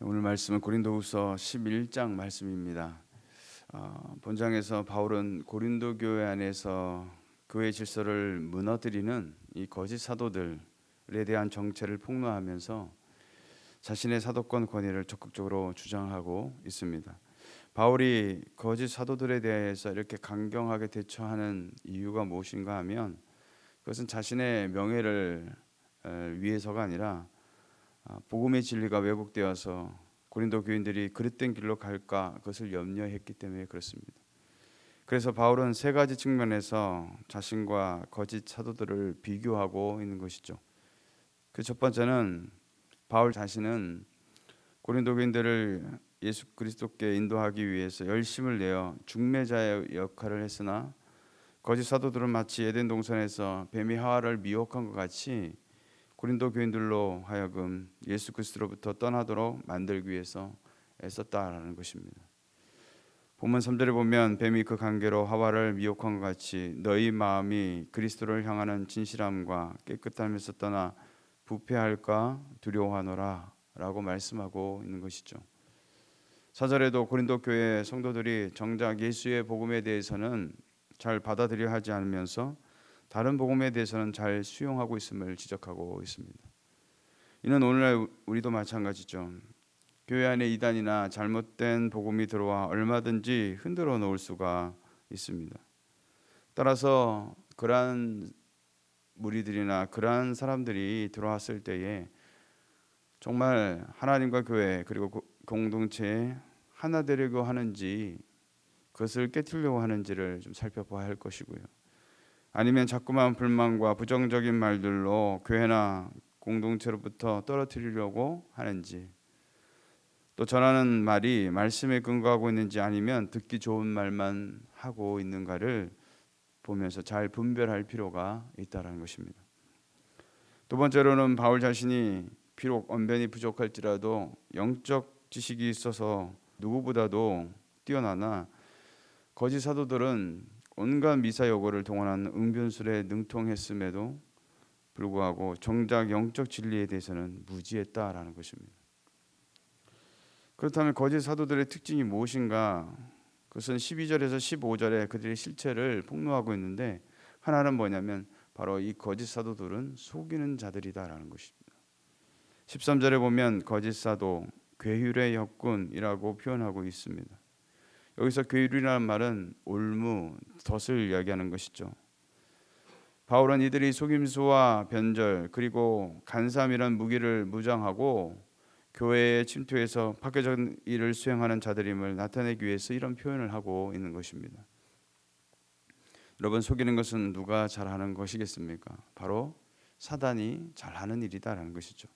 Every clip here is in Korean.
오늘 말씀은 고린도후서 11장 말씀입니다. 본장에서 바울은 고린도 교회 안에서 교회 질서를 무너뜨리는 이 거짓 사도들에 대한 정체를 폭로하면서 자신의 사도권 권위를 적극적으로 주장하고 있습니다. 바울이 거짓 사도들에 대해서 이렇게 강경하게 대처하는 이유가 무엇인가 하면 그것은 자신의 명예를 위해서가 아니라 복음의 진리가 왜곡되어서 고린도 교인들이 그릇된 길로 갈까 그것을 염려했기 때문에 그렇습니다. 그래서 바울은 세 가지 측면에서 자신과 거짓 사도들을 비교하고 있는 것이죠. 그 첫 번째는 바울 자신은 고린도 교인들을 예수 그리스도께 인도하기 위해서 열심을 내어 중매자의 역할을 했으나 거짓 사도들은 마치 에덴 동산에서 뱀이 하와를 미혹한 것 같이 고린도 교인들로 하여금 예수 그리스도로부터 떠나도록 만들기 위해서 애썼다라는 것입니다. 본문 3절에 보면 뱀이 그 관계로 하와를 미혹한 것 같이 너희 마음이 그리스도를 향하는 진실함과 깨끗함에서 떠나 부패할까 두려워하노라 라고 말씀하고 있는 것이죠. 4절에도 고린도 교회 성도들이 정작 예수의 복음에 대해서는 잘 받아들여 하지 않으면서 다른 복음에 대해서는 잘 수용하고 있음을 지적하고 있습니다. 이는 오늘날 우리도 마찬가지죠. 교회 안에 이단이나 잘못된 복음이 들어와 얼마든지 흔들어 놓을 수가 있습니다. 따라서 그러한 무리들이나 그러한 사람들이 들어왔을 때에 정말 하나님과 교회 그리고 공동체에 하나 되려고 하는지 그것을 깨트리려고 하는지를 좀 살펴봐야 할 것이고요. 아니면 자꾸만 불만과 부정적인 말들로 교회나 공동체로부터 떨어뜨리려고 하는지, 또 전하는 말이 말씀에 근거하고 있는지 아니면 듣기 좋은 말만 하고 있는가를 보면서 잘 분별할 필요가 있다는 것입니다. 두 번째로는 바울 자신이 비록 언변이 부족할지라도 영적 지식이 있어서 누구보다도 뛰어나나 거짓 사도들은 온갖 미사여구를 동원한 응변술에 능통했음에도 불구하고 정작 영적 진리에 대해서는 무지했다라는 것입니다. 그렇다면 거짓 사도들의 특징이 무엇인가? 그것은 12절에서 15절에 그들의 실체를 폭로하고 있는데 하나는 뭐냐면 바로 이 거짓 사도들은 속이는 자들이다라는 것입니다. 13절에 보면 거짓 사도, 괴휼의 역군이라고 표현하고 있습니다. 여기서 괴휼이라는 말은 올무, 덫을 이야기하는 것이죠. 바울은 이들이 속임수와 변절 그리고 간삼이란 무기를 무장하고 교회에 침투해서 파괴적인 일을 수행하는 자들임을 나타내기 위해서 이런 표현을 하고 있는 것입니다. 여러분, 속이는 것은 누가 잘하는 것이겠습니까? 바로 사단이 잘하는 일이다라는 것이죠.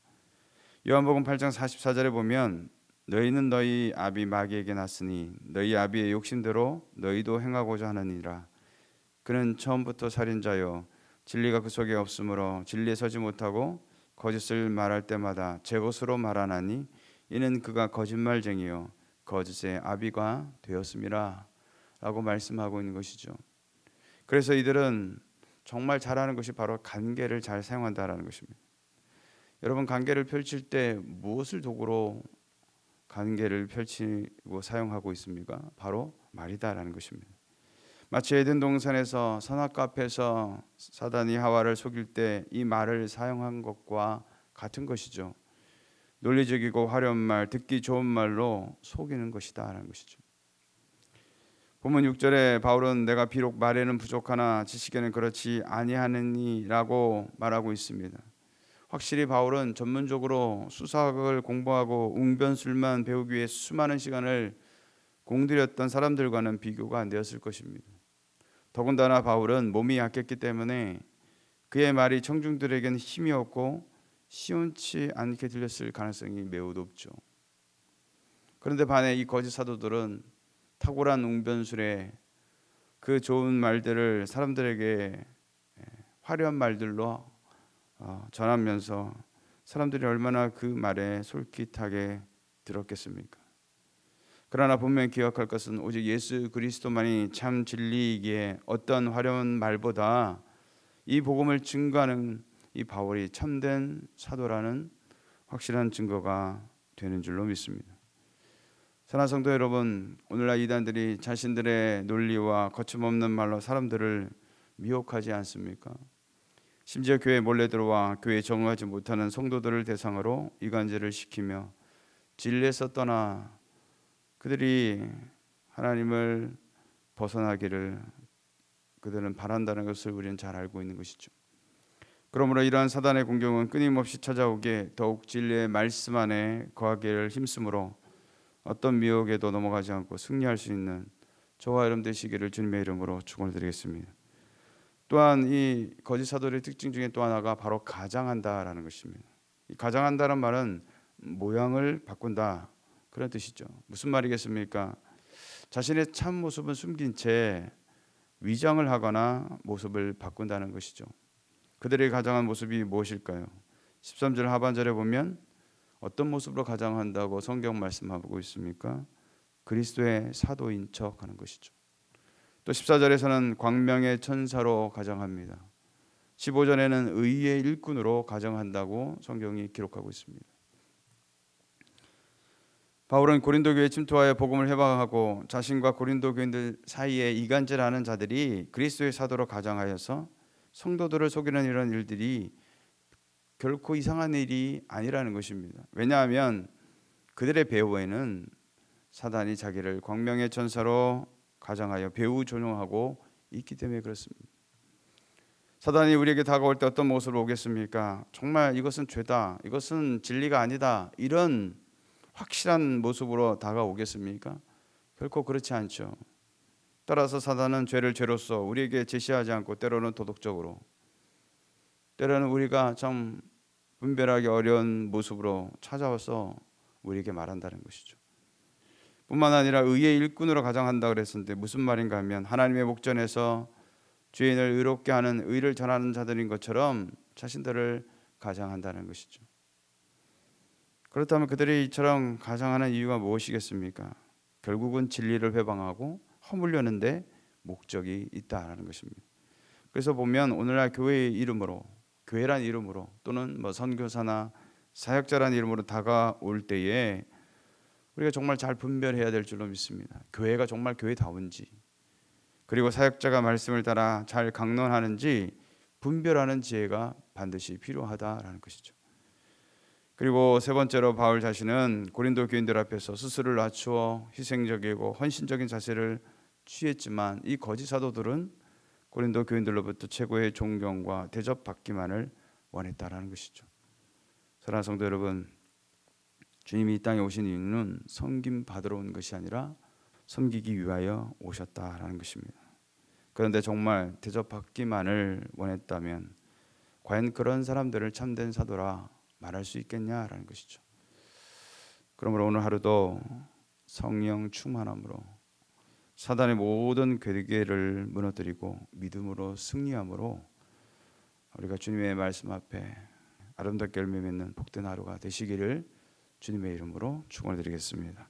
요한복음 8장 44절에 보면 너희는 너희 아비 마귀에게 났으니 너희 아비의 욕심대로 너희도 행하고자 하느니라. 그는 처음부터 살인자요 진리가 그 속에 없으므로 진리에 서지 못하고 거짓을 말할 때마다 제 것으로 말하나니 이는 그가 거짓말쟁이요 거짓의 아비가 되었음이라 라고 말씀하고 있는 것이죠. 그래서 이들은 정말 잘하는 것이 바로 관계를 잘 사용한다라는 것입니다. 여러분, 관계를 펼칠 때 무엇을 도구로 관계를 펼치고 사용하고 있습니까? 바로 말이다라는 것입니다. 마치 에덴 동산에서 선악과 앞에서 사단이 하와를 속일 때 이 말을 사용한 것과 같은 것이죠. 논리적이고 화려한 말, 듣기 좋은 말로 속이는 것이다라는 것이죠. 본문 6절에 바울은 내가 비록 말에는 부족하나 지식에는 그렇지 아니하느니라고 말하고 있습니다. 확실히 바울은 전문적으로 수사학을 공부하고 웅변술만 배우기 위해 수많은 시간을 공들였던 사람들과는 비교가 안 되었을 것입니다. 더군다나 바울은 몸이 약했기 때문에 그의 말이 청중들에게는 힘이 없고 시원치 않게 들렸을 가능성이 매우 높죠. 그런데 반해 이 거짓 사도들은 탁월한 웅변술에 그 좋은 말들을 사람들에게 화려한 말들로 전하면서 사람들이 얼마나 그 말에 솔깃하게 들었겠습니까? 그러나 분명히 기억할 것은 오직 예수 그리스도만이 참 진리이기에 어떤 화려한 말보다 이 복음을 증거하는 이 바울이 참된 사도라는 확실한 증거가 되는 줄로 믿습니다. 사랑하는 성도 여러분, 오늘날 이단들이 자신들의 논리와 거침없는 말로 사람들을 미혹하지 않습니까? 심지어 교회에 몰래 들어와 교회에 적응하지 못하는 성도들을 대상으로 이간질을 시키며 진리에서 떠나 그들이 하나님을 벗어나기를 그들은 바란다는 것을 우리는 잘 알고 있는 것이죠. 그러므로 이러한 사단의 공격은 끊임없이 찾아오게 더욱 진리의 말씀 안에 거하기를 힘쓰므로 어떤 미혹에도 넘어가지 않고 승리할 수 있는 저와 여러분 되시기를 주님의 이름으로 축원을 드리겠습니다. 또한 이 거짓 사도의 특징 중에 또 하나가 바로 가장한다라는 것입니다. 이 가장한다는 말은 모양을 바꾼다 그런 뜻이죠. 무슨 말이겠습니까? 자신의 참 모습은 숨긴 채 위장을 하거나 모습을 바꾼다는 것이죠. 그들의 가장한 모습이 무엇일까요? 13절 하반절에 보면 어떤 모습으로 가장한다고 성경 말씀하고 있습니까? 그리스도의 사도인 척 하는 것이죠. 또 14절에서는 광명의 천사로 가장합니다. 15절에는 의의 일꾼으로 가장한다고 성경이 기록하고 있습니다. 바울은 고린도 교회에 침투하여 복음을 회방하고 자신과 고린도 교인들 사이에 이간질하는 자들이 그리스도의 사도로 가장하여서 성도들을 속이는 이런 일들이 결코 이상한 일이 아니라는 것입니다. 왜냐하면 그들의 배후에는 사단이 자기를 광명의 천사로 가장하여 배후 존용하고 있기 때문에 그렇습니다. 사단이 우리에게 다가올 때 어떤 모습으로 오겠습니까? 정말 이것은 죄다, 이것은 진리가 아니다, 이런 확실한 모습으로 다가오겠습니까? 결코 그렇지 않죠. 따라서 사단은 죄를 죄로서 우리에게 제시하지 않고 때로는 도덕적으로, 때로는 우리가 참 분별하기 어려운 모습으로 찾아와서 우리에게 말한다는 것이죠. 뿐만 아니라 의의 일꾼으로 가장한다 그랬었는데 무슨 말인가 하면 하나님의 목전에서 죄인을 의롭게 하는 의를 전하는 자들인 것처럼 자신들을 가장한다는 것이죠. 그렇다면 그들이 이처럼 가장하는 이유가 무엇이겠습니까? 결국은 진리를 회방하고 허물려는데 목적이 있다라는 것입니다. 그래서 보면 오늘날 교회의 이름으로, 교회란 이름으로 또는 선교사나 사역자란 이름으로 다가올 때에 우리가 정말 잘 분별해야 될 줄로 믿습니다. 교회가 정말 교회다운지, 그리고 사역자가 말씀을 따라 잘 강론하는지 분별하는 지혜가 반드시 필요하다라는 것이죠. 그리고 세 번째로 바울 자신은 고린도 교인들 앞에서 스스로를 낮추어 희생적이고 헌신적인 자세를 취했지만 이 거짓 사도들은 고린도 교인들로부터 최고의 존경과 대접받기만을 원했다라는 것이죠. 사랑하는 성도 여러분, 주님이 이 땅에 오신 이유는 섬김 받으러 온 것이 아니라 섬기기 위하여 오셨다라는 것입니다. 그런데 정말 대접받기만을 원했다면 과연 그런 사람들을 참된 사도라 말할 수 있겠냐라는 것이죠. 그러므로 오늘 하루도 성령 충만함으로 사단의 모든 괴계를 무너뜨리고 믿음으로 승리함으로 우리가 주님의 말씀 앞에 아름답게 열매 맺는 복된 하루가 되시기를 주님의 이름으로 축원드리겠습니다.